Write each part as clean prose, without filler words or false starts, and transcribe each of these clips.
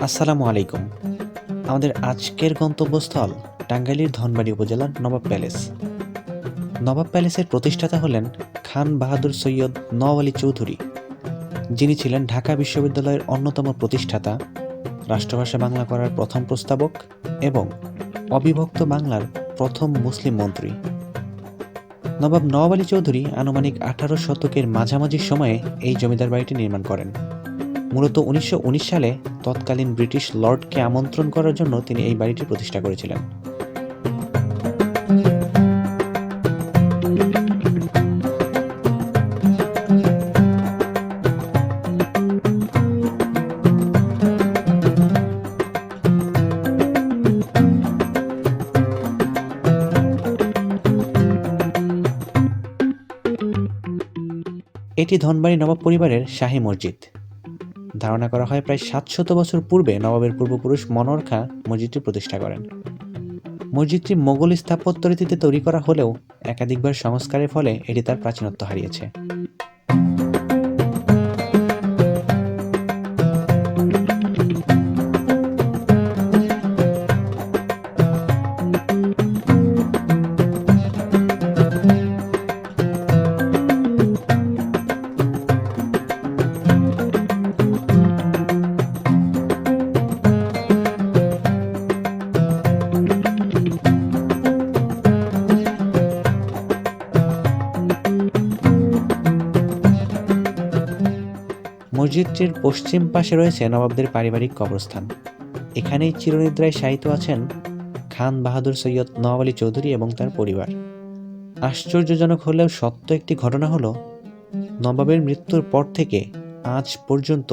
আসসালামু আলাইকুম। আমাদের আজকের গন্তব্যস্থল টাঙ্গাইলের ধনবাড়ি উপজেলার নবাব প্যালেস। নবাব প্যালেসের প্রতিষ্ঠাতা হলেন খান বাহাদুর সৈয়দ নওয়াব আলী চৌধুরী, যিনি ছিলেন ঢাকা বিশ্ববিদ্যালয়ের অন্যতম প্রতিষ্ঠাতা, রাষ্ট্রভাষা বাংলা করার প্রথম প্রস্তাবক এবং অবিভক্ত বাংলার প্রথম মুসলিম মন্ত্রী। নবাব নওয়াব আলী চৌধুরী আনুমানিক 18 শতকের মাঝামাঝি সময়ে এই জমিদার বাড়িটি নির্মাণ করেন। মূলত 1919 সালে তৎকালীন ব্রিটিশ লর্ডকে আমন্ত্রণ করার জন্য তিনি এই বাড়িটি প্রতিষ্ঠা করেছিলেন। এটি ধনবাড়ি নবাব পরিবারের শাহী মসজিদ। ধারণা করা হয় প্রায় 700 বছর পূর্বে নবাবের পূর্বপুরুষ মনোর খাঁ মসজিদটি প্রতিষ্ঠা করেন। মসজিদটি মোগল স্থাপত্য রীতিতে তৈরি করা হলেও একাধিকবার সংস্কারের ফলে এটি তার প্রাচীনত্ব হারিয়েছে। মসজিদটির পশ্চিম পাশে রয়েছে নবাবদের পারিবারিক কবরস্থান। এখানেই চিরনিদ্রায় শায়িত আছেন খান বাহাদুর সৈয়দ নওয়াব আলী চৌধুরী এবং তার পরিবার। আশ্চর্যজনক হলেও সত্য একটি ঘটনা হলো, নবাবের মৃত্যুর পর থেকে আজ পর্যন্ত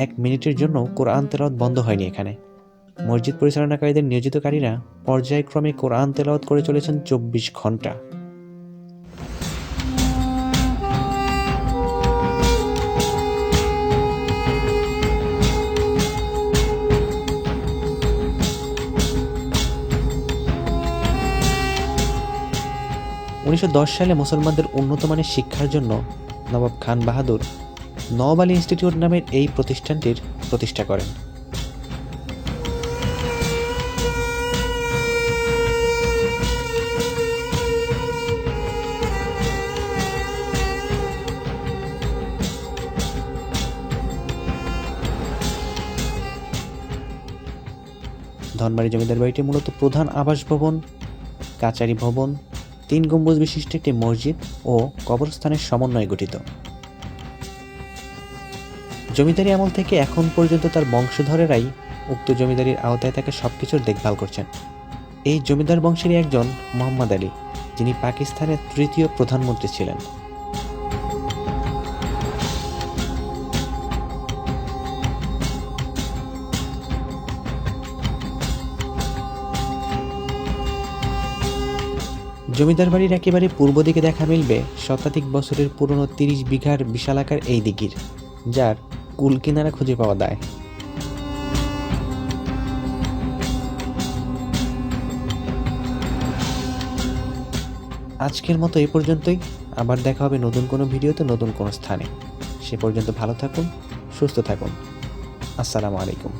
1 মিনিটের জন্য কোরআন তেলাওয়াত বন্ধ হয়নি এখানে। মসজিদ পরিচালনাকারীদের নিয়োজিতকারীরা পর্যায়ক্রমে কোরআন তেলাওয়াত করে চলেছেন 24 ঘন্টা। 1910 সালে মুসলমানদের উন্নত মানের শিক্ষার জন্য নবাব খান বাহাদুর নওয়াব আলী ইনস্টিটিউট নামের এই প্রতিষ্ঠানটির প্রতিষ্ঠা করেন। ধনবাড়ি জমিদার বাড়িটি মূলত প্রধান আবাস ভবন, কাচারি ভবন, 3 গম্বুজ বিশিষ্ট একটি মসজিদ ও কবরস্থানের সমন্বয়ে গঠিত। জমিদারি আমল থেকে এখন পর্যন্ত তার বংশধরেরাই উক্ত জমিদারির আওতায় থাকা সবকিছুর দেখভাল করছেন। এই জমিদার বংশেরই একজন মোহাম্মদ আলী, যিনি পাকিস্তানের 3য় প্রধানমন্ত্রী ছিলেন। জমিদার বাড়ির একেবারে পূর্ব দিকে দেখা মিলবে শতাধিক বছরের পুরনো 30 বিঘার বিশালাকার এই দিঘির, যার কুল কিনারা খুঁজে পাওয়া দায়। আজকের মতো এই পর্যন্তই। আবার দেখা হবে নতুন কোনো ভিডিওতে, নতুন কোনো স্থানে। সে পর্যন্ত ভালো থাকুন, সুস্থ থাকুন। আসসালামু আলাইকুম।